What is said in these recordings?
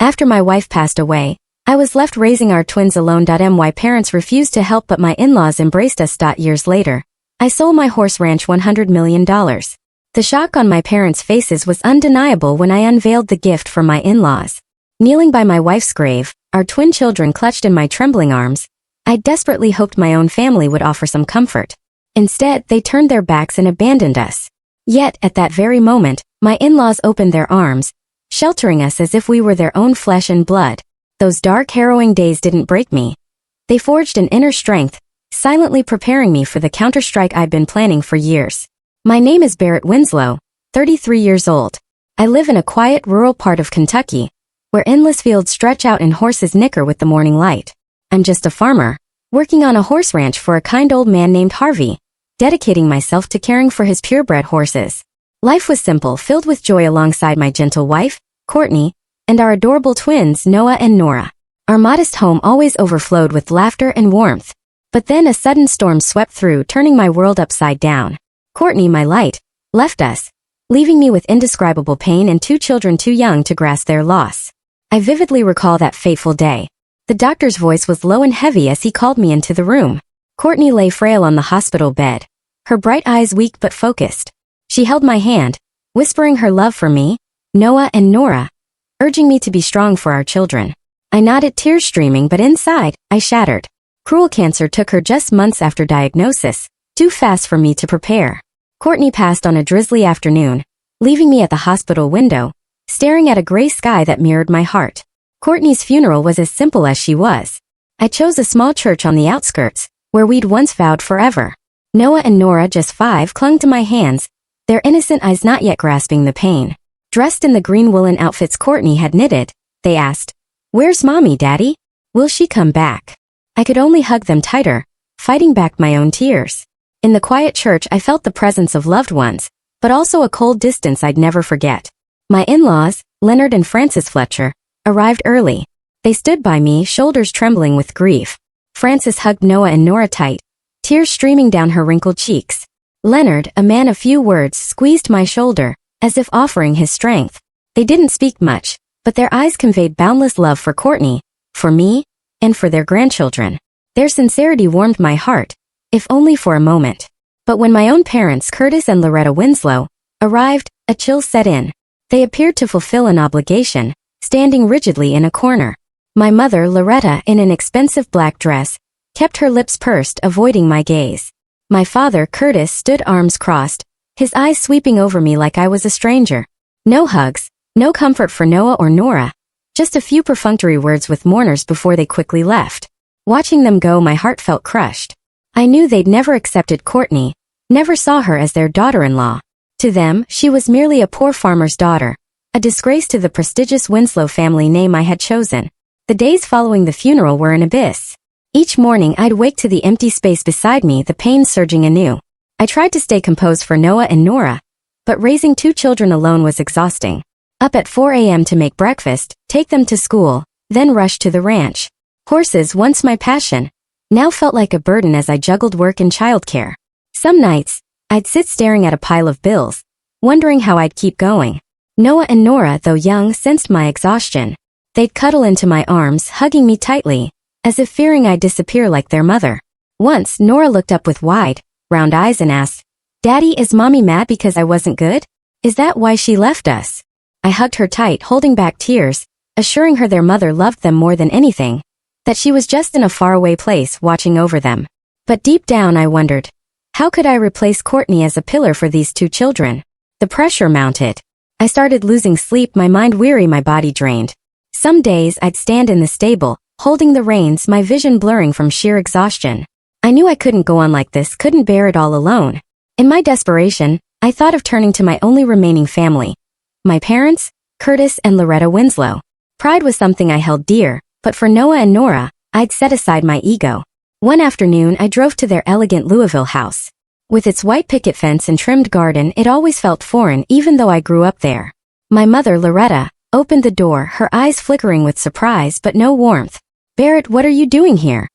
After my wife passed away, I was left raising our twins alone. My parents refused to help, but my in-laws embraced us. Years later, I sold my horse ranch $100 million. The shock on my parents' faces was undeniable when I unveiled the gift for my in-laws. Kneeling by my wife's grave, our twin children clutched in my trembling arms, I desperately hoped my own family would offer some comfort. Instead, they turned their backs and abandoned us. Yet, at that very moment, my in-laws opened their arms, sheltering us as if we were their own flesh and blood. Those dark, harrowing days didn't break me. They forged an inner strength, silently preparing me for the counterstrike I'd been planning for years. My name is Barrett Winslow, 33 years old. I live in a quiet, rural part of Kentucky, where endless fields stretch out and horses nicker with the morning light. I'm just a farmer, working on a horse ranch for a kind old man named Harvey, dedicating myself to caring for his purebred horses. Life was simple, filled with joy alongside my gentle wife, Courtney, and our adorable twins, Noah and Nora. Our modest home always overflowed with laughter and warmth. But then a sudden storm swept through, turning my world upside down. Courtney, my light, left us, leaving me with indescribable pain and two children too young to grasp their loss. I vividly recall that fateful day. The doctor's voice was low and heavy as he called me into the room. Courtney lay frail on the hospital bed, her bright eyes weak but focused. She held my hand, whispering her love for me, Noah and Nora, urging me to be strong for our children. I nodded, tears streaming, but inside, I shattered. Cruel cancer took her just months after diagnosis, too fast for me to prepare. Courtney passed on a drizzly afternoon, leaving me at the hospital window, staring at a gray sky that mirrored my heart. Courtney's funeral was as simple as she was. I chose a small church on the outskirts, where we'd once vowed forever. Noah and Nora, just 5, clung to my hands, their innocent eyes not yet grasping the pain. Dressed in the green woolen outfits Courtney had knitted, they asked, "Where's Mommy, Daddy? Will she come back?" I could only hug them tighter, fighting back my own tears. In the quiet church, I felt the presence of loved ones, but also a cold distance I'd never forget. My in-laws, Leonard and Frances Fletcher, arrived early. They stood by me, shoulders trembling with grief. Frances hugged Noah and Nora tight, tears streaming down her wrinkled cheeks. Leonard, a man of few words, squeezed my shoulder, as if offering his strength. They didn't speak much, but their eyes conveyed boundless love for Courtney, for me, and for their grandchildren. Their sincerity warmed my heart, if only for a moment. But when my own parents, Curtis and Loretta Winslow, arrived, a chill set in. They appeared to fulfill an obligation, standing rigidly in a corner. My mother, Loretta, in an expensive black dress, kept her lips pursed, avoiding my gaze. My father, Curtis, stood arms crossed, his eyes sweeping over me like I was a stranger. No hugs, no comfort for Noah or Nora, just a few perfunctory words with mourners before they quickly left. Watching them go, my heart felt crushed. I knew they'd never accepted Courtney, never saw her as their daughter-in-law. To them, she was merely a poor farmer's daughter, a disgrace to the prestigious Winslow family name I had chosen. The days following the funeral were an abyss. Each morning I'd wake to the empty space beside me, the pain surging anew. I tried to stay composed for Noah and Nora, but raising 2 children alone was exhausting. Up at 4 a.m. to make breakfast, take them to school, then rush to the ranch. Horses, once my passion, now felt like a burden as I juggled work and childcare. Some nights, I'd sit staring at a pile of bills, wondering how I'd keep going. Noah and Nora, though young, sensed my exhaustion. They'd cuddle into my arms, hugging me tightly, as if fearing I'd disappear like their mother. Once, Nora looked up with wide, round eyes and asked, "Daddy, is Mommy mad because I wasn't good? Is that why she left us?" I hugged her tight, holding back tears, assuring her their mother loved them more than anything, that she was just in a faraway place watching over them. But deep down I wondered, how could I replace Courtney as a pillar for these 2 children? The pressure mounted. I started losing sleep, my mind weary, my body drained. Some days I'd stand in the stable, holding the reins, my vision blurring from sheer exhaustion. I knew I couldn't go on like this, couldn't bear it all alone. In my desperation, I thought of turning to my only remaining family. My parents, Curtis and Loretta Winslow. Pride was something I held dear, but for Noah and Nora, I'd set aside my ego. One afternoon I drove to their elegant Louisville house. With its white picket fence and trimmed garden, it always felt foreign even though I grew up there. My mother, Loretta, opened the door, her eyes flickering with surprise but no warmth. "Barrett, what are you doing here?"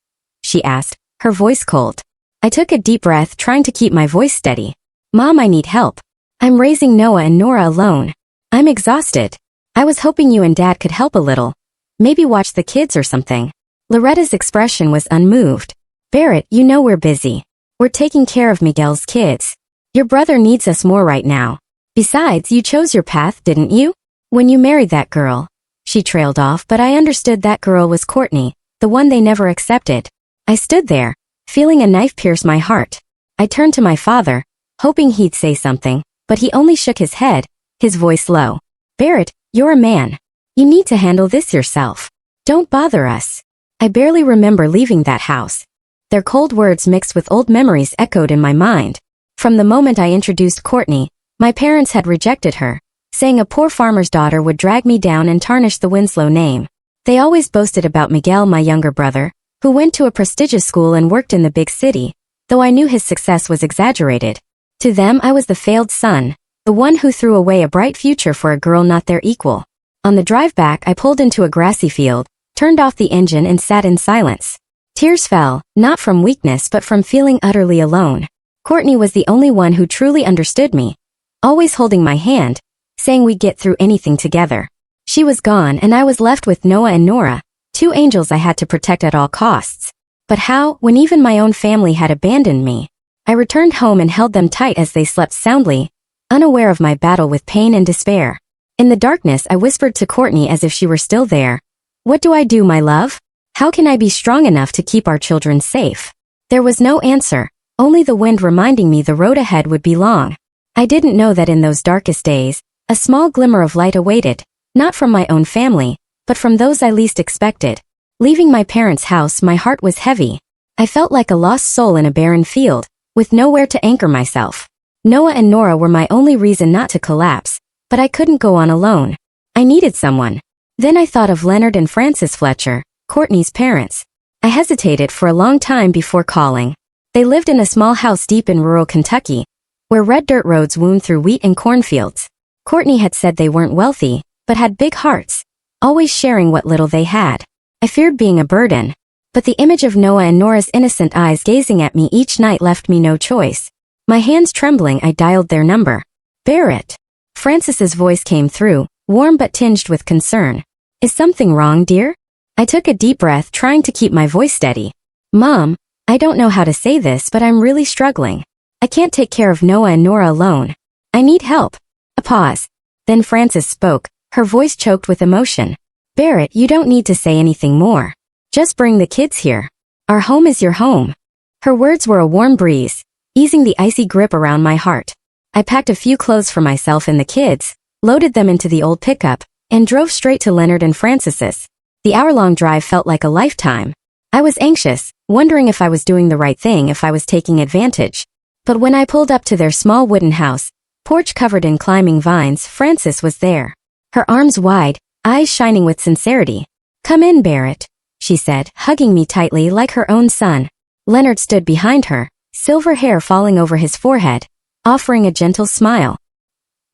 she asked, her voice cold. I took a deep breath, trying to keep my voice steady. "Mom, I need help. I'm raising Noah and Nora alone. I'm exhausted. I was hoping you and Dad could help a little," Maybe watch the kids or something. Loretta's expression was unmoved. Barrett, you know we're busy. We're taking care of Miguel's kids. Your brother needs us more right now. Besides, you chose your path, didn't you? When you married that girl. She trailed off, but I understood that girl was Courtney, the one they never accepted. I stood there, feeling a knife pierce my heart. I turned to my father, hoping he'd say something, but he only shook his head, his voice low. Barrett, you're a man. You need to handle this yourself. Don't bother us. I barely remember leaving that house. Their cold words mixed with old memories echoed in my mind. From the moment I introduced Courtney, my parents had rejected her, saying a poor farmer's daughter would drag me down and tarnish the Winslow name. They always boasted about Miguel, my younger brother, who went to a prestigious school and worked in the big city, though I knew his success was exaggerated. To them, I was the failed son, the one who threw away a bright future for a girl not their equal. On the drive back, I pulled into a grassy field, turned off the engine and sat in silence. Tears fell, not from weakness but from feeling utterly alone. Courtney was the only one who truly understood me, always holding my hand, saying we'd get through anything together. She was gone and I was left with Noah and Nora, two angels I had to protect at all costs. But how, when even my own family had abandoned me? I returned home and held them tight as they slept soundly, unaware of my battle with pain and despair. In the darkness, I whispered to Courtney as if she were still there. What do I do, my love? How can I be strong enough to keep our children safe? There was no answer, only the wind reminding me the road ahead would be long. I didn't know that in those darkest days, a small glimmer of light awaited, not from my own family, but from those I least expected. Leaving my parents' house, my heart was heavy. I felt like a lost soul in a barren field, with nowhere to anchor myself. Noah and Nora were my only reason not to collapse, but I couldn't go on alone. I needed someone. Then I thought of Leonard and Frances Fletcher, Courtney's parents. I hesitated for a long time before calling. They lived in a small house deep in rural Kentucky, where red dirt roads wound through wheat and cornfields. Courtney had said they weren't wealthy, but had big hearts, always sharing what little they had. I feared being a burden, but the image of Noah and Nora's innocent eyes gazing at me each night left me no choice. My hands trembling, I dialed their number. Barrett. Frances's voice came through, warm but tinged with concern. Is something wrong, dear? I took a deep breath, trying to keep my voice steady. Mom, I don't know how to say this, but I'm really struggling. I can't take care of Noah and Nora alone. I need help. A pause. Then Frances spoke, her voice choked with emotion. Barrett, you don't need to say anything more. Just bring the kids here. Our home is your home. Her words were a warm breeze, easing the icy grip around my heart. I packed a few clothes for myself and the kids, loaded them into the old pickup, and drove straight to Leonard and Frances's. The hour-long drive felt like a lifetime. I was anxious, wondering if I was doing the right thing, if I was taking advantage. But when I pulled up to their small wooden house, porch covered in climbing vines, Frances was there. Her arms wide, eyes shining with sincerity. Come in, Barrett, she said, hugging me tightly like her own son. Leonard stood behind her, silver hair falling over his forehead, offering a gentle smile.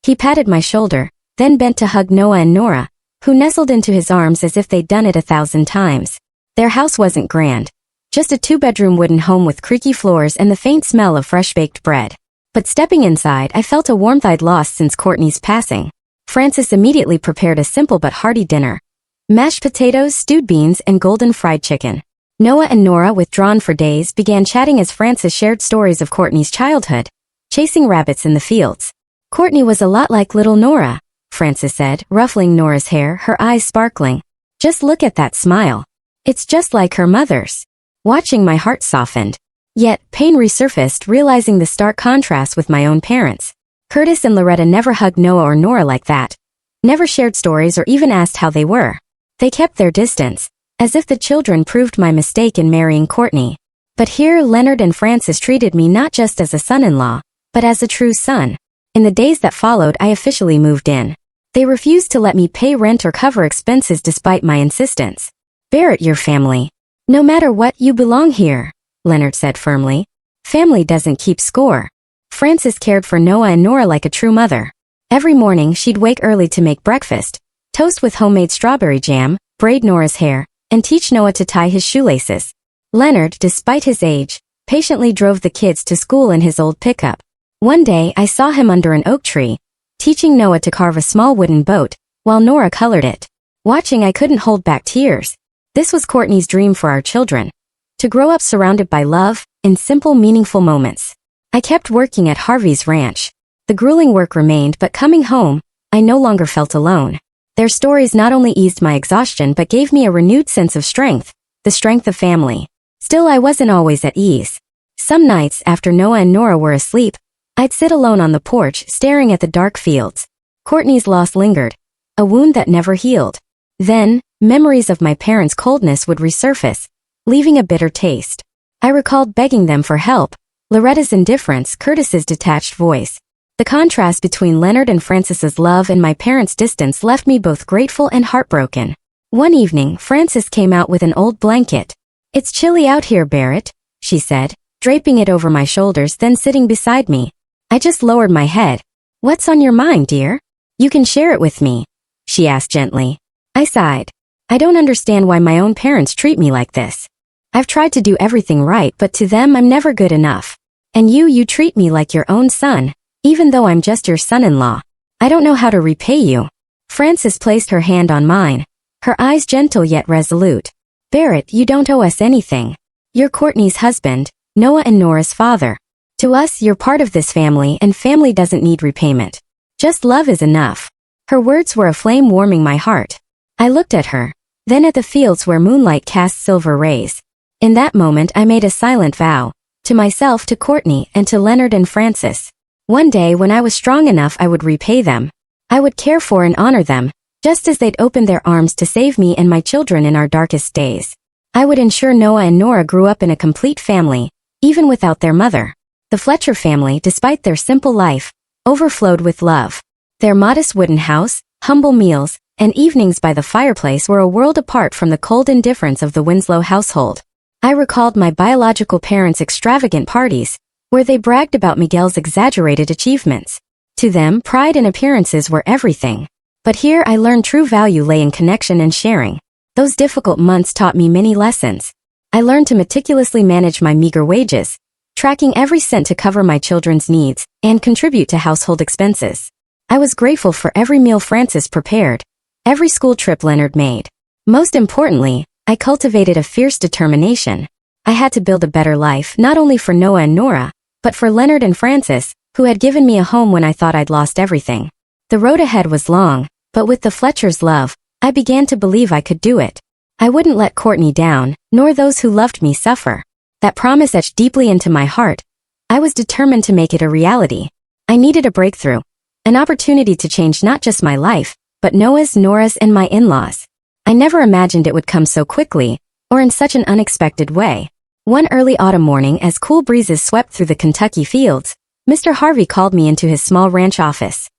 He patted my shoulder, then bent to hug Noah and Nora, who nestled into his arms as if they'd done it 1,000 times. Their house wasn't grand, just a 2-bedroom wooden home with creaky floors and the faint smell of fresh-baked bread. But stepping inside, I felt a warmth I'd lost since Courtney's passing. Frances immediately prepared a simple but hearty dinner. Mashed potatoes, stewed beans, and golden fried chicken. Noah and Nora, withdrawn for days, began chatting as Frances shared stories of Courtney's childhood, chasing rabbits in the fields. Courtney was a lot like little Nora, Frances said, ruffling Nora's hair, her eyes sparkling. Just look at that smile. It's just like her mother's. Watching, my heart softened. Yet, pain resurfaced, realizing the stark contrast with my own parents. Curtis and Loretta never hugged Noah or Nora like that. Never shared stories or even asked how they were. They kept their distance, as if the children proved my mistake in marrying Courtney. But here Leonard and Frances treated me not just as a son-in-law, but as a true son. In the days that followed, I officially moved in. They refused to let me pay rent or cover expenses despite my insistence. Barrett, your family. No matter what, you belong here, Leonard said firmly. Family doesn't keep score. Frances cared for Noah and Nora like a true mother. Every morning she'd wake early to make breakfast, toast with homemade strawberry jam, braid Nora's hair, and teach Noah to tie his shoelaces. Leonard, despite his age, patiently drove the kids to school in his old pickup. One day I saw him under an oak tree, teaching Noah to carve a small wooden boat, while Nora colored it. Watching, I couldn't hold back tears. This was Courtney's dream for our children. To grow up surrounded by love, in simple, meaningful moments. I kept working at Harvey's ranch. The grueling work remained, but coming home, I no longer felt alone. Their stories not only eased my exhaustion but gave me a renewed sense of strength, the strength of family. Still, I wasn't always at ease. Some nights, after Noah and Nora were asleep, I'd sit alone on the porch, staring at the dark fields. Courtney's loss lingered, a wound that never healed. Then, memories of my parents' coldness would resurface, leaving a bitter taste. I recalled begging them for help, Loretta's indifference, Curtis's detached voice. The contrast between Leonard and Frances's love and my parents' distance left me both grateful and heartbroken. One evening, Frances came out with an old blanket. "It's chilly out here, Barrett," she said, draping it over my shoulders, then sitting beside me. I just lowered my head. "What's on your mind, dear? You can share it with me," she asked gently. I sighed. I don't understand why my own parents treat me like this. I've tried to do everything right, but to them I'm never good enough. And you treat me like your own son, even though I'm just your son-in-law. I don't know how to repay you. Frances placed her hand on mine, her eyes gentle yet resolute. "Barrett, you don't owe us anything. You're Courtney's husband, Noah and Nora's father. To us, you're part of this family, and family doesn't need repayment. Just love is enough." Her words were a flame warming my heart. I looked at her, then at the fields where moonlight cast silver rays. In that moment I made a silent vow, to myself, to Courtney, and to Leonard and Frances. One day when I was strong enough I would repay them. I would care for and honor them, just as they'd opened their arms to save me and my children in our darkest days. I would ensure Noah and Nora grew up in a complete family, even without their mother. The Fletcher family, despite their simple life, overflowed with love. Their modest wooden house, humble meals, and evenings by the fireplace were a world apart from the cold indifference of the Winslow household. I recalled my biological parents' extravagant parties, where they bragged about Miguel's exaggerated achievements. To them, pride and appearances were everything. But here I learned true value lay in connection and sharing. Those difficult months taught me many lessons. I learned to meticulously manage my meager wages, tracking every cent to cover my children's needs and contribute to household expenses. I was grateful for every meal Frances prepared, every school trip Leonard made. Most importantly, I cultivated a fierce determination. I had to build a better life not only for Noah and Nora, but for Leonard and Frances, who had given me a home when I thought I'd lost everything. The road ahead was long, but with the Fletchers' love, I began to believe I could do it. I wouldn't let Courtney down, nor those who loved me suffer. That promise etched deeply into my heart. I was determined to make it a reality. I needed a breakthrough, an opportunity to change not just my life, but Noah's, Nora's, and my in-laws. I never imagined it would come so quickly, or in such an unexpected way. One early autumn morning, as cool breezes swept through the Kentucky fields, Mr. Harvey called me into his small ranch office.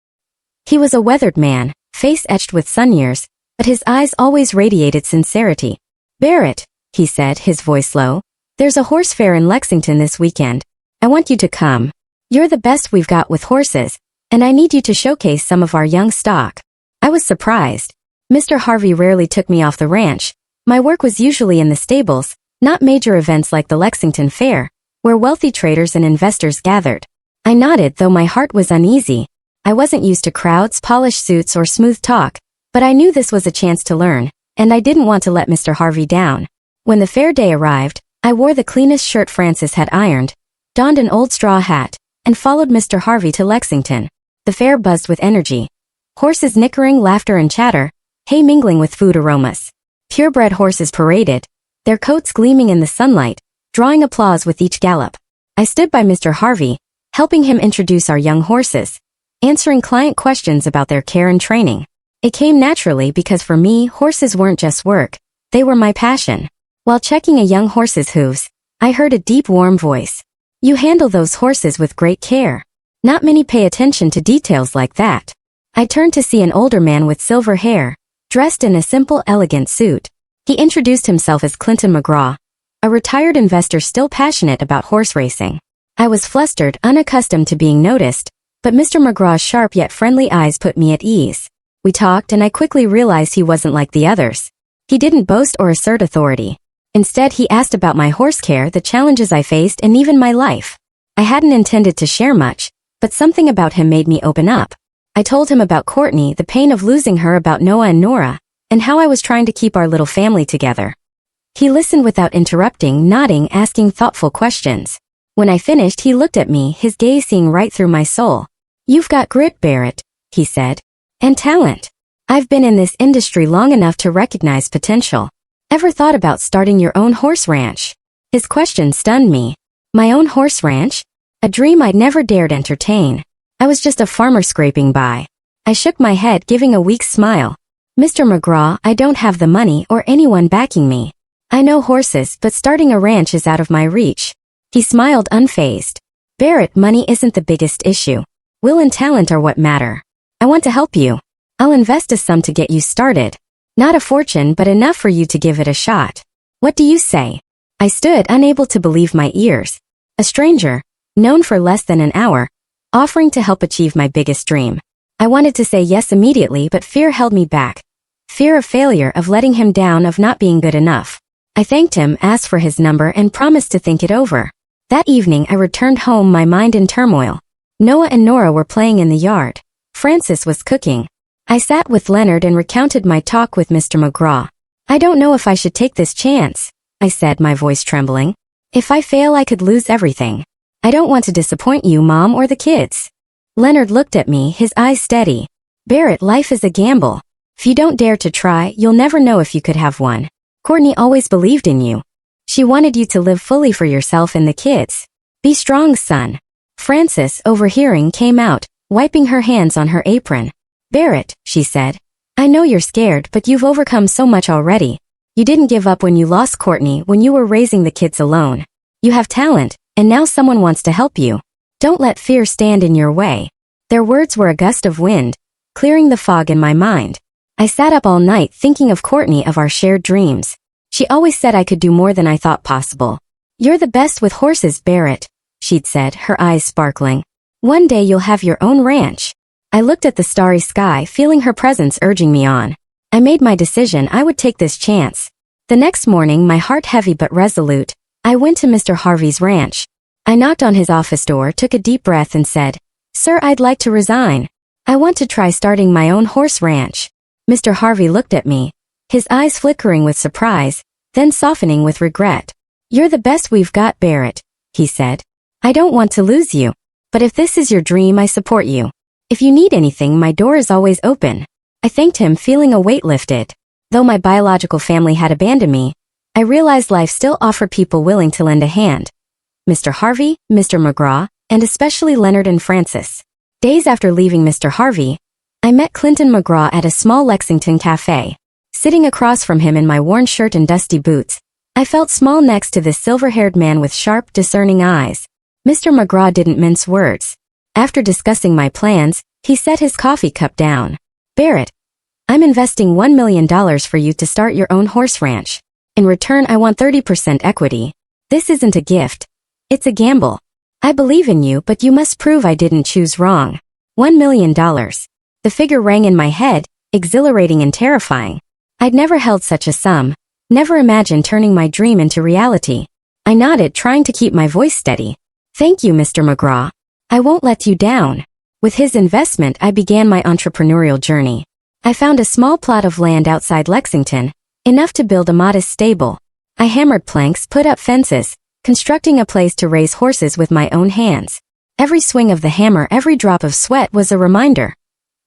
He was a weathered man, face etched with sun years, but his eyes always radiated sincerity. "Barrett," he said, his voice low, "there's a horse fair in Lexington this weekend. I want you to come. You're the best we've got with horses, and I need you to showcase some of our young stock." I was surprised. Mr. Harvey rarely took me off the ranch. My work was usually in the stables, not major events like the Lexington Fair, where wealthy traders and investors gathered. I nodded, though my heart was uneasy. I wasn't used to crowds, polished suits, or smooth talk, but I knew this was a chance to learn, and I didn't want to let Mr. Harvey down. When the fair day arrived, I wore the cleanest shirt Frances had ironed, donned an old straw hat, and followed Mr. Harvey to Lexington. The fair buzzed with energy. Horses nickering, laughter and chatter, hay mingling with food aromas. Purebred horses paraded, their coats gleaming in the sunlight, drawing applause with each gallop. I stood by Mr. Harvey, helping him introduce our young horses, answering client questions about their care and training. It came naturally because for me, horses weren't just work, they were my passion. While checking a young horse's hooves, I heard a deep, warm voice. "You handle those horses with great care. Not many pay attention to details like that." I turned to see an older man with silver hair, dressed in a simple, elegant suit. He introduced himself as Clinton McGraw, a retired investor still passionate about horse racing. I was flustered, unaccustomed to being noticed, but Mr. McGraw's sharp yet friendly eyes put me at ease. We talked, and I quickly realized he wasn't like the others. He didn't boast or assert authority. Instead, he asked about my horse care, the challenges I faced, and even my life. I hadn't intended to share much, but something about him made me open up. I told him about Courtney, the pain of losing her, about Noah and Nora, and how I was trying to keep our little family together. He listened without interrupting, nodding, asking thoughtful questions. When I finished, he looked at me, his gaze seeing right through my soul. "You've got grit, Barrett," he said. "And talent. I've been in this industry long enough to recognize potential. Ever thought about starting your own horse ranch?" His question stunned me. My own horse ranch? A dream I'd never dared entertain. I was just a farmer scraping by. I shook my head, giving a weak smile. "Mr. McGraw, I don't have the money or anyone backing me. I know horses, but starting a ranch is out of my reach." He smiled unfazed. "Barrett, money isn't the biggest issue. Will and talent are what matter. I want to help you. I'll invest a sum to get you started. Not a fortune, but enough for you to give it a shot. What do you say?" I stood, unable to believe my ears. A stranger, known for less than an hour, offering to help achieve my biggest dream. I wanted to say yes immediately, but fear held me back. Fear of failure, of letting him down, of not being good enough. I thanked him, asked for his number, and promised to think it over. That evening I returned home, my mind in turmoil. Noah and Nora were playing in the yard. Francis was cooking. I sat with Leonard and recounted my talk with Mr. McGraw. "I don't know if I should take this chance," I said, my voice trembling. "If I fail, I could lose everything. I don't want to disappoint you, Mom, or the kids." Leonard looked at me, his eyes steady. "Barrett, life is a gamble. If you don't dare to try, you'll never know if you could have one. Courtney always believed in you. She wanted you to live fully for yourself and the kids. Be strong, son." Frances, overhearing, came out, wiping her hands on her apron. "Barrett," she said, "I know you're scared, but you've overcome so much already. You didn't give up when you lost Courtney, when you were raising the kids alone. You have talent, and now someone wants to help you. Don't let fear stand in your way." Their words were a gust of wind, clearing the fog in my mind. I sat up all night thinking of Courtney, of our shared dreams. She always said I could do more than I thought possible. "You're the best with horses, Barrett," she'd said, her eyes sparkling. "One day you'll have your own ranch." I looked at the starry sky, feeling her presence urging me on. I made my decision. I would take this chance. The next morning, my heart heavy but resolute, I went to Mr. Harvey's ranch. I knocked on his office door, took a deep breath, and said, "Sir, I'd like to resign. I want to try starting my own horse ranch." Mr. Harvey looked at me, his eyes flickering with surprise, then softening with regret. "You're the best we've got, Barrett," he said. "I don't want to lose you. But if this is your dream, I support you. If you need anything, my door is always open." I thanked him, feeling a weight lifted. Though my biological family had abandoned me, I realized life still offered people willing to lend a hand. Mr. Harvey, Mr. McGraw, and especially Leonard and Francis. Days after leaving Mr. Harvey, I met Clinton McGraw at a small Lexington cafe. Sitting across from him in my worn shirt and dusty boots, I felt small next to this silver-haired man with sharp, discerning eyes. Mr. McGraw didn't mince words. After discussing my plans, he set his coffee cup down. "Barrett, I'm investing $1 million for you to start your own horse ranch. In return, I want 30% equity. This isn't a gift. It's a gamble. I believe in you, but you must prove I didn't choose wrong. $1 million. The figure rang in my head, exhilarating and terrifying. I'd never held such a sum, never imagined turning my dream into reality. I nodded, trying to keep my voice steady. "Thank you, Mr. McGraw. I won't let you down." With his investment, I began my entrepreneurial journey. I found a small plot of land outside Lexington, enough to build a modest stable. I hammered planks, put up fences, constructing a place to raise horses with my own hands. Every swing of the hammer, every drop of sweat was a reminder.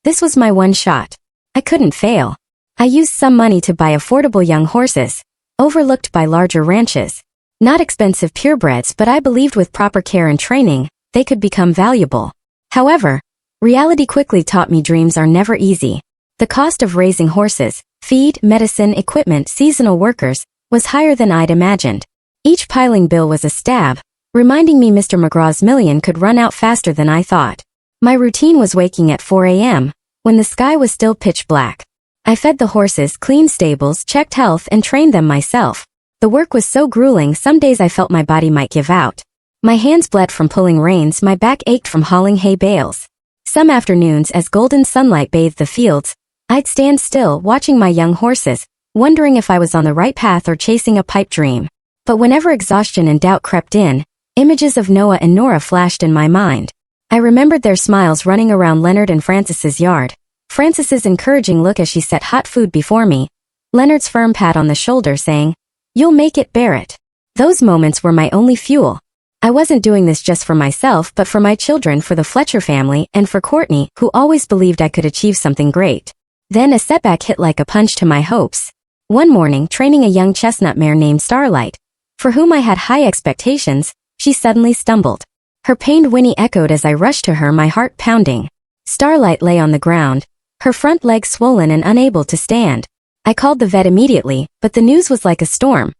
This was my one shot. I couldn't fail. I used some money to buy affordable young horses, overlooked by larger ranches. Not expensive purebreds, but I believed with proper care and training, they could become valuable. However, reality quickly taught me dreams are never easy. The cost of raising horses, feed, medicine, equipment, seasonal workers, was higher than I'd imagined. Each piling bill was a stab, reminding me Mr. McGraw's million could run out faster than I thought. My routine was waking at 4 a.m., when the sky was still pitch black. I fed the horses, cleaned stables, checked health, and trained them myself. The work was so grueling, some days I felt my body might give out. My hands bled from pulling reins, my back ached from hauling hay bales. Some afternoons, as golden sunlight bathed the fields, I'd stand still, watching my young horses, wondering if I was on the right path or chasing a pipe dream. But whenever exhaustion and doubt crept in, images of Noah and Nora flashed in my mind. I remembered their smiles running around Leonard and Francis's yard, Francis's encouraging look as she set hot food before me, Leonard's firm pat on the shoulder saying, "You'll make it, Barrett." Those moments were my only fuel. I wasn't doing this just for myself but for my children, for the Fletcher family, and for Courtney, who always believed I could achieve something great. Then a setback hit like a punch to my hopes. One morning, training a young chestnut mare named Starlight, for whom I had high expectations, she suddenly stumbled. Her pained whinny echoed as I rushed to her, my heart pounding. Starlight lay on the ground, her front legs swollen and unable to stand. I called the vet immediately, but the news was like a storm.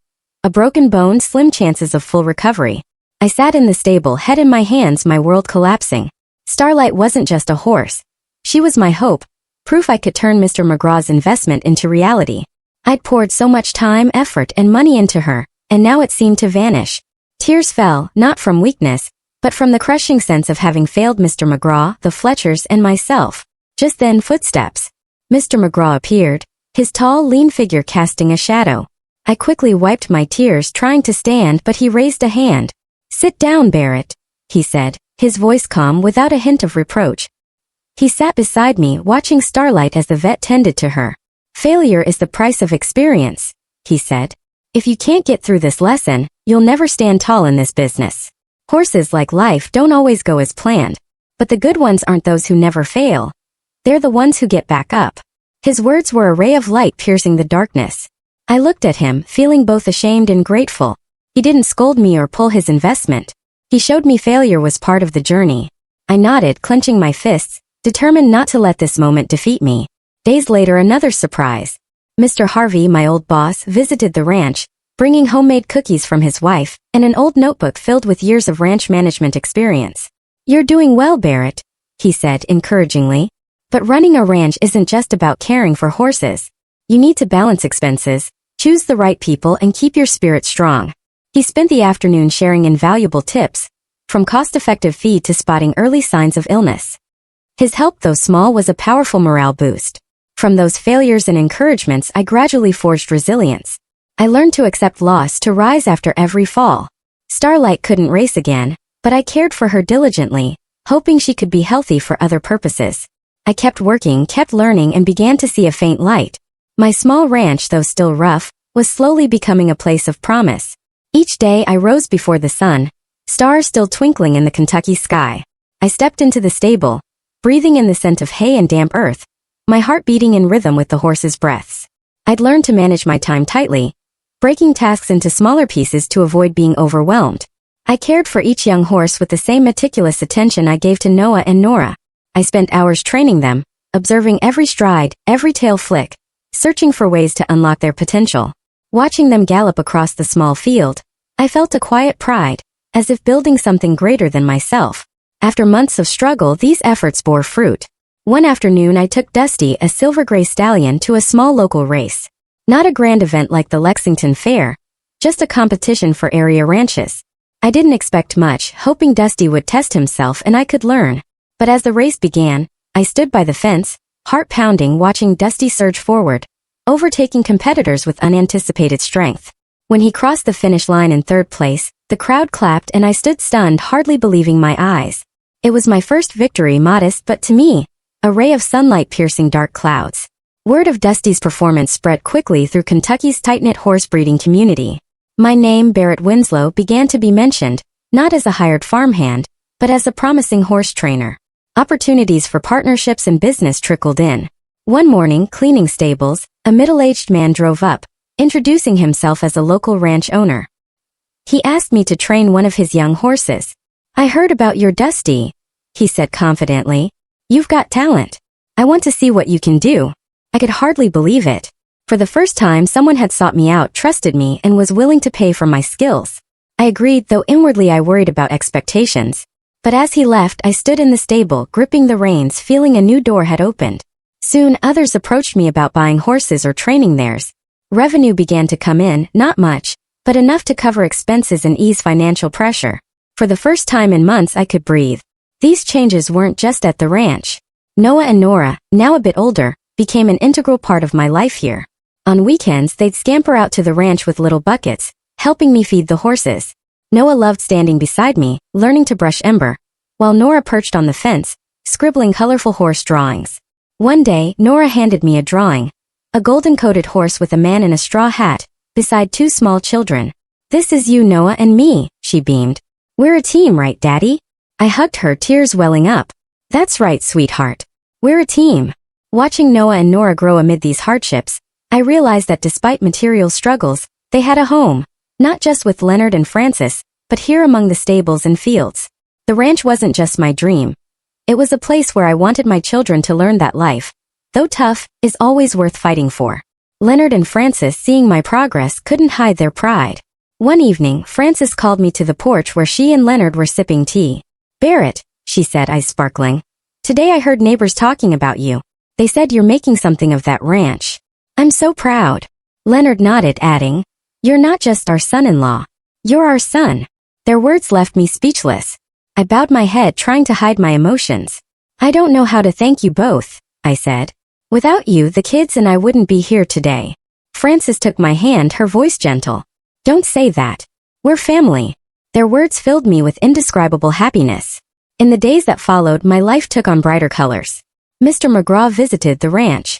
A broken bone, slim chances of full recovery. I sat in the stable, head in my hands, my world collapsing. Starlight wasn't just a horse. She was my hope, proof I could turn Mr. McGraw's investment into reality. I'd poured so much time, effort, and money into her, and now it seemed to vanish. Tears fell, not from weakness, but from the crushing sense of having failed Mr. McGraw, the Fletchers, and myself. Just then, footsteps. Mr. McGraw appeared, his tall, lean figure casting a shadow. I quickly wiped my tears, trying to stand, but he raised a hand. "Sit down, Barrett," he said, his voice calm without a hint of reproach. He sat beside me, watching Starlight as the vet tended to her. "Failure is the price of experience," he said. "If you can't get through this lesson, you'll never stand tall in this business. Horses, like life, don't always go as planned. But the good ones aren't those who never fail. They're the ones who get back up." His words were a ray of light piercing the darkness. I looked at him, feeling both ashamed and grateful. He didn't scold me or pull his investment. He showed me failure was part of the journey. I nodded, clenching my fists, determined not to let this moment defeat me. Days later, another surprise. Mr. Harvey, my old boss, visited the ranch, bringing homemade cookies from his wife, and an old notebook filled with years of ranch management experience. "You're doing well, Barrett," he said encouragingly. "But running a ranch isn't just about caring for horses. You need to balance expenses, choose the right people, and keep your spirit strong." He spent the afternoon sharing invaluable tips, from cost-effective feed to spotting early signs of illness. His help, though small, was a powerful morale boost. From those failures and encouragements, I gradually forged resilience. I learned to accept loss, to rise after every fall. Starlight couldn't race again, but I cared for her diligently, hoping she could be healthy for other purposes. I kept working, kept learning, and began to see a faint light. My small ranch, though still rough, was slowly becoming a place of promise. Each day I rose before the sun, stars still twinkling in the Kentucky sky. I stepped into the stable, breathing in the scent of hay and damp earth, my heart beating in rhythm with the horses' breaths. I'd learned to manage my time tightly, breaking tasks into smaller pieces to avoid being overwhelmed. I cared for each young horse with the same meticulous attention I gave to Noah and Nora. I spent hours training them, observing every stride, every tail flick, searching for ways to unlock their potential. Watching them gallop across the small field, I felt a quiet pride, as if building something greater than myself. After months of struggle, these efforts bore fruit. One afternoon I took Dusty, a silver gray stallion, to a small local race. Not a grand event like the Lexington Fair, just a competition for area ranches. I didn't expect much, hoping Dusty would test himself and I could learn. But as the race began, I stood by the fence, heart pounding, watching Dusty surge forward, overtaking competitors with unanticipated strength. When he crossed the finish line in third place, the crowd clapped and I stood stunned, hardly believing my eyes. It was my first victory, modest but to me, a ray of sunlight piercing dark clouds. Word of Dusty's performance spread quickly through Kentucky's tight-knit horse breeding community. My name, Barrett Winslow, began to be mentioned, not as a hired farmhand, but as a promising horse trainer. Opportunities for partnerships and business trickled in. One morning, cleaning stables, a middle-aged man drove up, introducing himself as a local ranch owner. He asked me to train one of his young horses. "I heard about your Dusty," he said confidently. "You've got talent. I want to see what you can do." I could hardly believe it. For the first time, someone had sought me out, trusted me, and was willing to pay for my skills. I agreed, though inwardly I worried about expectations. But as he left, I stood in the stable, gripping the reins, feeling a new door had opened. Soon, others approached me about buying horses or training theirs. Revenue began to come in, not much, but enough to cover expenses and ease financial pressure. For the first time in months, I could breathe. These changes weren't just at the ranch. Noah and Nora, now a bit older, became an integral part of my life here. On weekends, they'd scamper out to the ranch with little buckets, helping me feed the horses. Noah loved standing beside me, learning to brush ember, while Nora perched on the fence, scribbling colorful horse drawings. One day, Nora handed me a drawing. A golden-coated horse with a man in a straw hat, beside two small children. "This is you, Noah, and me," she beamed. "We're a team, right, Daddy?" I hugged her, tears welling up. "That's right, sweetheart. We're a team." Watching Noah and Nora grow amid these hardships, I realized that despite material struggles, they had a home. Not just with Leonard and Francis, but here among the stables and fields. The ranch wasn't just my dream. It was a place where I wanted my children to learn that life, though tough, is always worth fighting for. Leonard and Francis, seeing my progress, couldn't hide their pride. One evening, Francis called me to the porch where she and Leonard were sipping tea. "Barrett," she said, eyes sparkling. "Today I heard neighbors talking about you. They said you're making something of that ranch. I'm so proud." Leonard nodded, adding, "You're not just our son-in-law. You're our son." Their words left me speechless. I bowed my head, trying to hide my emotions. "I don't know how to thank you both," I said. "Without you, the kids and I wouldn't be here today." Frances took my hand, her voice gentle. "Don't say that. We're family." Their words filled me with indescribable happiness. In the days that followed, my life took on brighter colors. Mr. McGraw visited the ranch.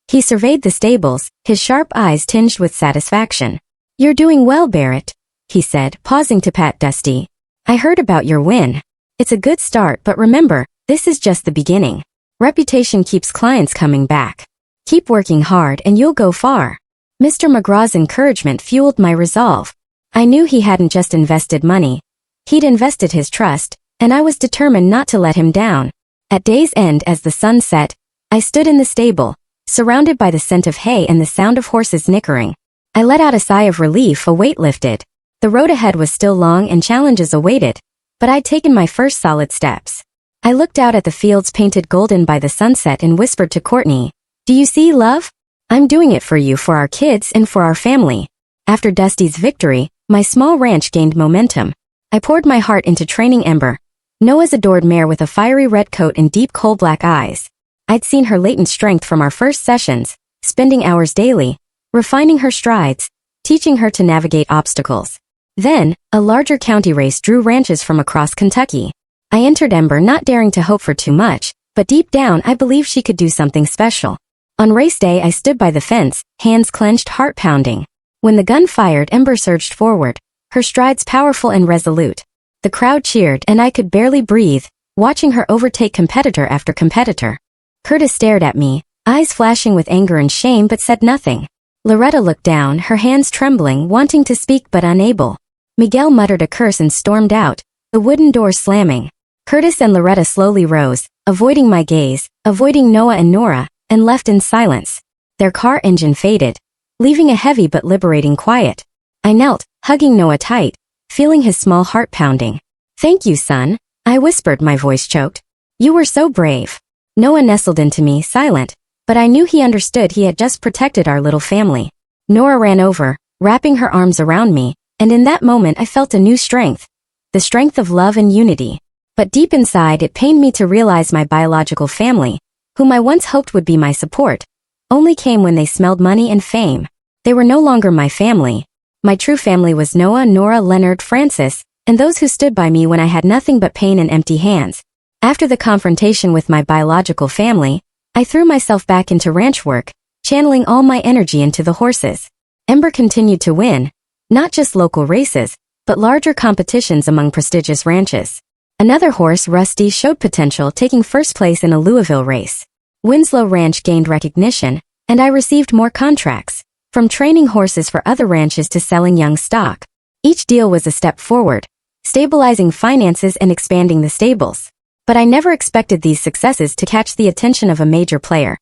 He surveyed the stables, his sharp eyes tinged with satisfaction. "You're doing well, Barrett," he said, pausing to pat Dusty. "I heard about your win. It's a good start, but remember, this is just the beginning. Reputation keeps clients coming back. Keep working hard and you'll go far." Mr. McGraw's encouragement fueled my resolve. I knew he hadn't just invested money. He'd invested his trust, and I was determined not to let him down. At day's end, as the sun set, I stood in the stable, surrounded by the scent of hay and the sound of horses nickering. I let out a sigh of relief, a weight lifted. The road ahead was still long and challenges awaited, but I'd taken my first solid steps. I looked out at the fields painted golden by the sunset and whispered to Courtney, "Do you see, love? I'm doing it for you, for our kids, and for our family." After Dusty's victory, my small ranch gained momentum. I poured my heart into training Ember, Noah's adored mare with a fiery red coat and deep coal-black eyes. I'd seen her latent strength from our first sessions, spending hours daily, refining her strides, teaching her to navigate obstacles. Then, a larger county race drew ranches from across Kentucky. I entered Ember not daring to hope for too much, but deep down I believed she could do something special. On race day I stood by the fence, hands clenched, heart pounding. When the gun fired, Ember surged forward, her strides powerful and resolute. The crowd cheered and I could barely breathe, watching her overtake competitor after competitor. Curtis stared at me, eyes flashing with anger and shame, but said nothing. Loretta looked down, her hands trembling, wanting to speak but unable. Miguel muttered a curse and stormed out, the wooden door slamming. Curtis and Loretta slowly rose, avoiding my gaze, avoiding Noah and Nora, and left in silence. Their car engine faded, leaving a heavy but liberating quiet. I knelt, hugging Noah tight, feeling his small heart pounding. "Thank you, son," I whispered, my voice choked. "You were so brave." Noah nestled into me, silent, but I knew he understood. He had just protected our little family. Nora ran over, wrapping her arms around me, and in that moment I felt a new strength. The strength of love and unity. But deep inside it pained me to realize my biological family, whom I once hoped would be my support, only came when they smelled money and fame. They were no longer my family. My true family was Noah, Nora, Leonard, Francis, and those who stood by me when I had nothing but pain and empty hands. After the confrontation with my biological family, I threw myself back into ranch work, channeling all my energy into the horses. Ember continued to win, not just local races, but larger competitions among prestigious ranches. Another horse, Rusty, showed potential, taking first place in a Louisville race. Winslow Ranch gained recognition, and I received more contracts, from training horses for other ranches to selling young stock. Each deal was a step forward, stabilizing finances and expanding the stables. But I never expected these successes to catch the attention of a major player.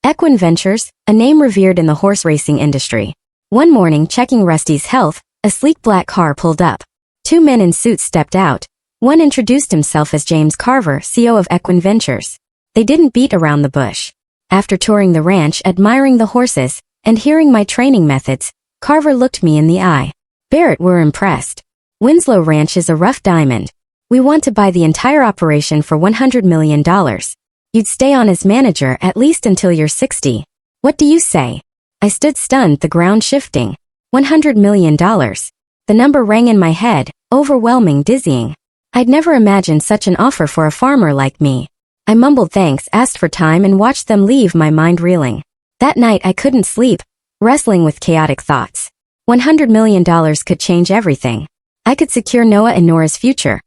Equine Ventures, a name revered in the horse racing industry. One morning, checking Rusty's health, a sleek black car pulled up. Two men in suits stepped out. One introduced himself as James Carver, CEO of Equine Ventures. They didn't beat around the bush. After touring the ranch, admiring the horses, and hearing my training methods, Carver looked me in the eye. "Barrett, we're impressed. Winslow Ranch is a rough diamond. We want to buy the entire operation for $100 million. You'd stay on as manager at least until you're 60. What do you say?" I stood stunned, the ground shifting. $100 million. The number rang in my head, overwhelming, dizzying. I'd never imagined such an offer for a farmer like me. I mumbled thanks, asked for time, and watched them leave, my mind reeling. That night I couldn't sleep, wrestling with chaotic thoughts. $100 million could change everything. I could secure Noah and Nora's future.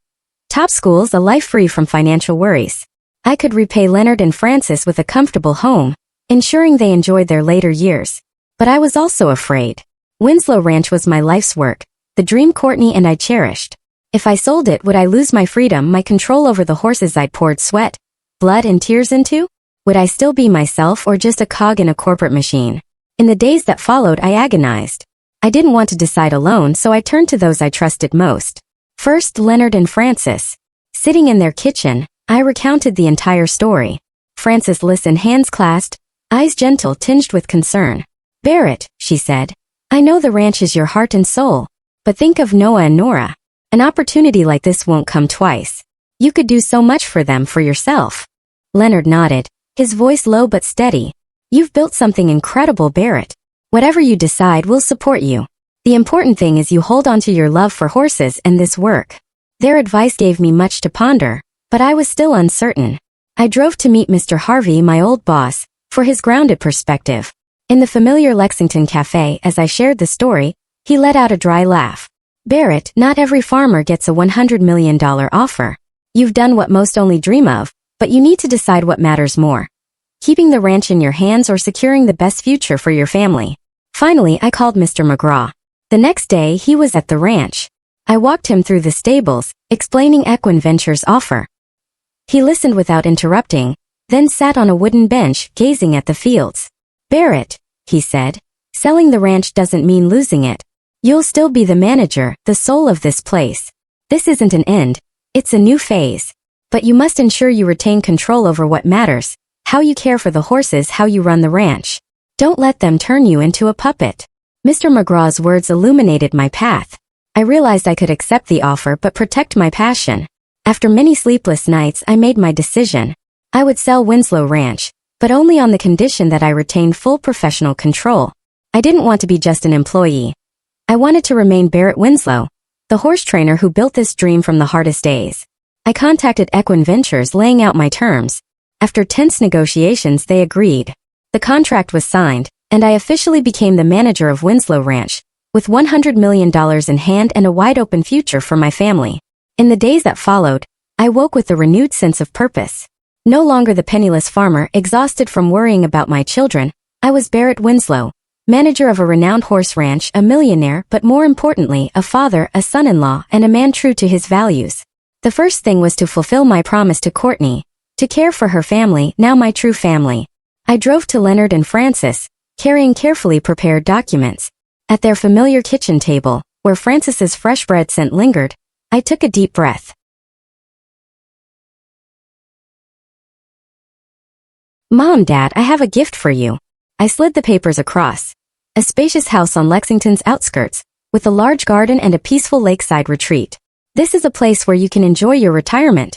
Top schools, a life free from financial worries. I could repay Leonard and Francis with a comfortable home, ensuring they enjoyed their later years. But I was also afraid. Winslow Ranch was my life's work, the dream Courtney and I cherished. If I sold it, would I lose my freedom, my control over the horses I'd poured sweat, blood, and tears into? Would I still be myself or just a cog in a corporate machine? In the days that followed, I agonized. I didn't want to decide alone, so I turned to those I trusted most. First, Leonard and Francis. Sitting in their kitchen, I recounted the entire story. Francis listened, hands clasped, eyes gentle, tinged with concern. "Barrett," she said, "I know the ranch is your heart and soul, but think of Noah and Nora. An opportunity like this won't come twice. You could do so much for them, for yourself." Leonard nodded, his voice low but steady. "You've built something incredible, Barrett. Whatever you decide, we'll support you. The important thing is you hold on to your love for horses and this work." Their advice gave me much to ponder, but I was still uncertain. I drove to meet Mr. Harvey, my old boss, for his grounded perspective. In the familiar Lexington cafe, as I shared the story, he let out a dry laugh. "Barrett, not every farmer gets a $100 million offer. You've done what most only dream of, but you need to decide what matters more. Keeping the ranch in your hands or securing the best future for your family." Finally, I called Mr. McGraw. The next day, he was at the ranch. I walked him through the stables, explaining Equine Ventures' offer. He listened without interrupting, then sat on a wooden bench, gazing at the fields. "Barrett," he said, "selling the ranch doesn't mean losing it. You'll still be the manager, the soul of this place. This isn't an end, it's a new phase. But you must ensure you retain control over what matters, how you care for the horses, how you run the ranch. Don't let them turn you into a puppet." Mr. McGraw's words illuminated my path. I realized I could accept the offer but protect my passion. After many sleepless nights, I made my decision. I would sell Winslow Ranch, but only on the condition that I retained full professional control. I didn't want to be just an employee. I wanted to remain Barrett Winslow, the horse trainer who built this dream from the hardest days. I contacted Equine Ventures, laying out my terms. After tense negotiations, they agreed. The contract was signed, and I officially became the manager of Winslow Ranch, with $100 million in hand and a wide-open future for my family. In the days that followed, I woke with a renewed sense of purpose. No longer the penniless farmer, exhausted from worrying about my children, I was Barrett Winslow, manager of a renowned horse ranch, a millionaire, but more importantly, a father, a son-in-law, and a man true to his values. The first thing was to fulfill my promise to Courtney, to care for her family, now my true family. I drove to Leonard and Francis, carrying carefully prepared documents. At their familiar kitchen table, where Francis's fresh bread scent lingered, I took a deep breath. "Mom, Dad, I have a gift for you." I slid the papers across. A spacious house on Lexington's outskirts, with a large garden and a peaceful lakeside retreat. "This is a place where you can enjoy your retirement,"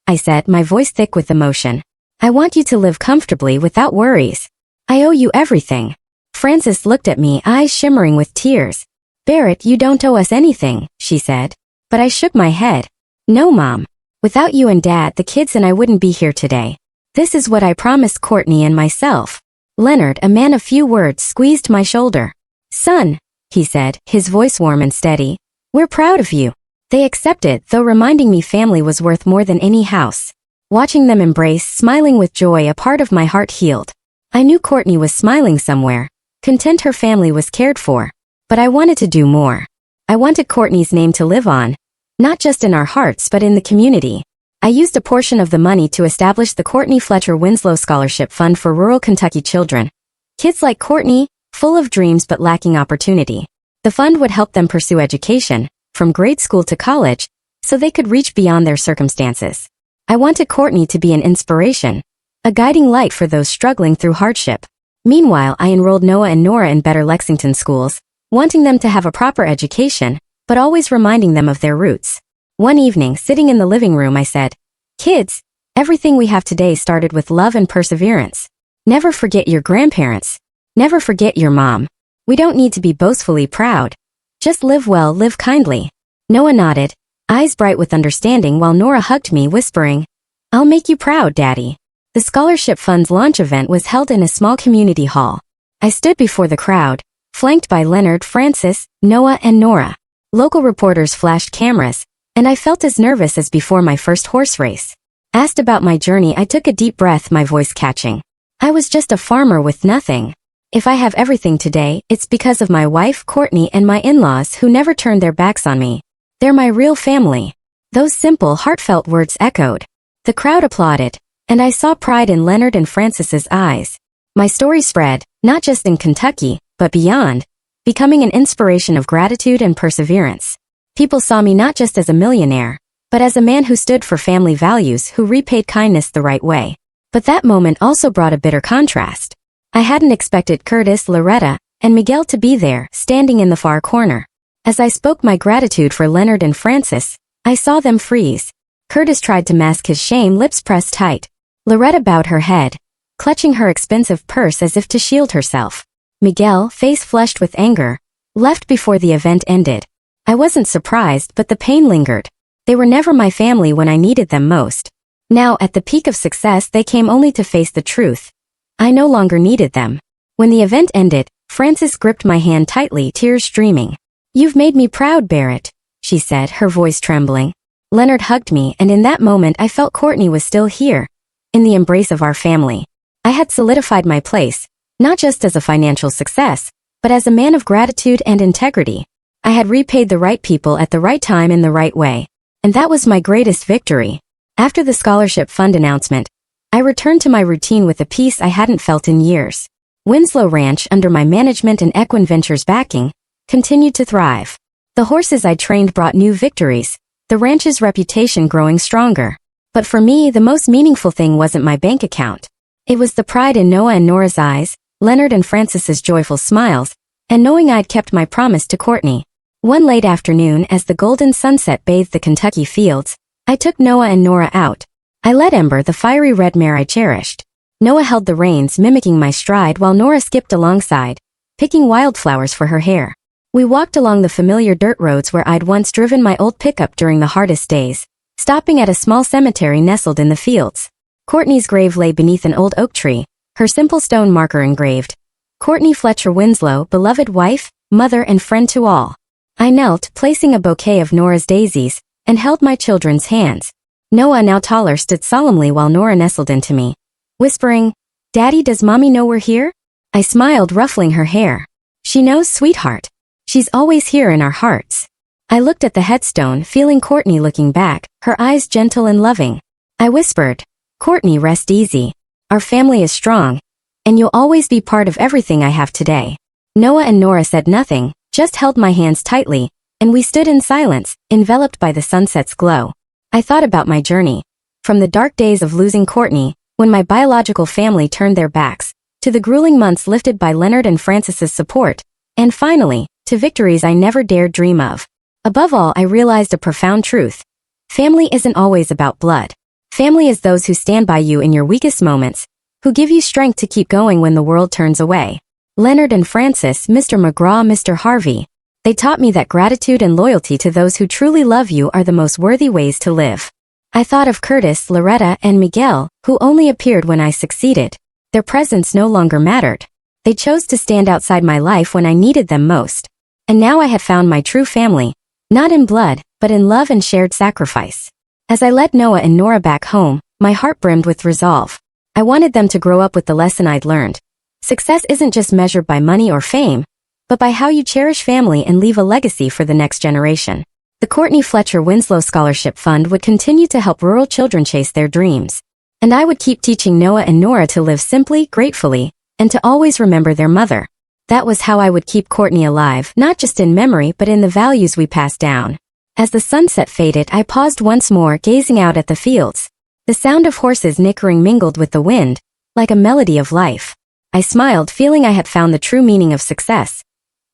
I said, my voice thick with emotion. "I want you to live comfortably without worries. I owe you everything." Frances looked at me, eyes shimmering with tears. "Barrett, you don't owe us anything," she said. But I shook my head. "No, Mom. Without you and Dad, the kids and I wouldn't be here today. This is what I promised Courtney and myself." Leonard, a man of few words, squeezed my shoulder. "Son," he said, his voice warm and steady, "we're proud of you." They accepted, though reminding me family was worth more than any house. Watching them embrace, smiling with joy, a part of my heart healed. I knew Courtney was smiling somewhere, content her family was cared for. But I wanted to do more. I wanted Courtney's name to live on, not just in our hearts but in the community. I used a portion of the money to establish the Courtney Fletcher Winslow Scholarship Fund for rural Kentucky children. Kids like Courtney, full of dreams but lacking opportunity. The fund would help them pursue education, from grade school to college, so they could reach beyond their circumstances. I wanted Courtney to be an inspiration, a guiding light for those struggling through hardship. Meanwhile, I enrolled Noah and Nora in better Lexington schools, wanting them to have a proper education, but always reminding them of their roots. One evening, sitting in the living room, I said, "Kids, everything we have today started with love and perseverance. Never forget your grandparents. Never forget your mom. We don't need to be boastfully proud. Just live well, live kindly." Noah nodded, eyes bright with understanding, while Nora hugged me, whispering, I'll make you proud, Daddy. The scholarship fund's launch event was held in a small community hall. I stood before the crowd, flanked by Leonard, Francis, Noah, and Nora. Local reporters flashed cameras, and I felt as nervous as before my first horse race. Asked about my journey, I took a deep breath, my voice catching. I was just a farmer with nothing. If I have everything today, it's because of my wife, Courtney, and my in-laws who never turned their backs on me. They're my real family. Those simple, heartfelt words echoed. The crowd applauded, and I saw pride in Leonard and Francis's eyes. My story spread, not just in Kentucky, but beyond, becoming an inspiration of gratitude and perseverance. People saw me not just as a millionaire, but as a man who stood for family values, who repaid kindness the right way. But that moment also brought a bitter contrast. I hadn't expected Curtis, Loretta, and Miguel to be there, standing in the far corner. As I spoke my gratitude for Leonard and Francis, I saw them freeze. Curtis tried to mask his shame, lips pressed tight. Loretta bowed her head, clutching her expensive purse as if to shield herself. Miguel, face flushed with anger, left before the event ended. I wasn't surprised, but the pain lingered. They were never my family when I needed them most. Now, at the peak of success, they came only to face the truth. I no longer needed them. When the event ended, Frances gripped my hand tightly, tears streaming. "You've made me proud, Barrett," she said, her voice trembling. Leonard hugged me, and in that moment I felt Courtney was still here, in the embrace of our family. I had solidified my place, not just as a financial success, but as a man of gratitude and integrity. I had repaid the right people at the right time in the right way, and that was my greatest victory. After the scholarship fund announcement, I returned to my routine with a peace I hadn't felt in years. Winslow Ranch, under my management and Equine Ventures backing, continued to thrive. The horses I trained brought new victories, the ranch's reputation growing stronger. But for me, the most meaningful thing wasn't my bank account. It was the pride in Noah and Nora's eyes, Leonard and Francis's joyful smiles, and knowing I'd kept my promise to Courtney. One late afternoon, as the golden sunset bathed the Kentucky fields, I took Noah and Nora out. I led Ember, the fiery red mare I cherished. Noah held the reins, mimicking my stride, while Nora skipped alongside, picking wildflowers for her hair. We walked along the familiar dirt roads where I'd once driven my old pickup during the hardest days, stopping at a small cemetery nestled in the fields. Courtney's grave lay beneath an old oak tree, her simple stone marker engraved. Courtney Fletcher Winslow, beloved wife, mother, and friend to all. I knelt, placing a bouquet of Nora's daisies, and held my children's hands. Noah, now taller, stood solemnly while Nora nestled into me, whispering, "Daddy, does Mommy know we're here?" I smiled, ruffling her hair. "She knows, sweetheart. She's always here in our hearts." I looked at the headstone, feeling Courtney looking back, her eyes gentle and loving. I whispered, "Courtney, rest easy. Our family is strong, and you'll always be part of everything I have today." Noah and Nora said nothing, just held my hands tightly, and we stood in silence, enveloped by the sunset's glow. I thought about my journey. From the dark days of losing Courtney, when my biological family turned their backs, to the grueling months lifted by Leonard and Francis's support, and finally, to victories I never dared dream of. Above all, I realized a profound truth. Family isn't always about blood. Family is those who stand by you in your weakest moments, who give you strength to keep going when the world turns away. Leonard and Francis, Mr. McGraw, Mr. Harvey. They taught me that gratitude and loyalty to those who truly love you are the most worthy ways to live. I thought of Curtis, Loretta, and Miguel, who only appeared when I succeeded. Their presence no longer mattered. They chose to stand outside my life when I needed them most. And now I had found my true family, not in blood, but in love and shared sacrifice. As I led Noah and Nora back home, my heart brimmed with resolve. I wanted them to grow up with the lesson I'd learned. Success isn't just measured by money or fame, but by how you cherish family and leave a legacy for the next generation. The Courtney Fletcher Winslow Scholarship Fund would continue to help rural children chase their dreams. And I would keep teaching Noah and Nora to live simply, gratefully, and to always remember their mother. That was how I would keep Courtney alive, not just in memory but in the values we passed down. As the sunset faded, I paused once more, gazing out at the fields. The sound of horses nickering mingled with the wind, like a melody of life. I smiled, feeling I had found the true meaning of success.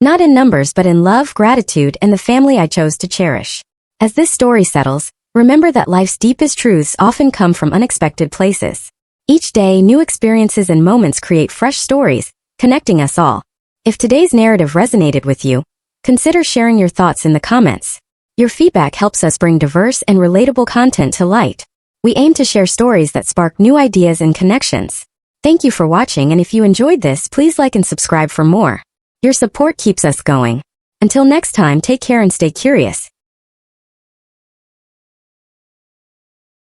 Not in numbers but in love, gratitude, and the family I chose to cherish. As this story settles, remember that life's deepest truths often come from unexpected places. Each day, new experiences and moments create fresh stories, connecting us all. If today's narrative resonated with you, consider sharing your thoughts in the comments. Your feedback helps us bring diverse and relatable content to light. We aim to share stories that spark new ideas and connections. Thank you for watching, and if you enjoyed this, please like and subscribe for more. Your support keeps us going. Until next time, take care and stay curious.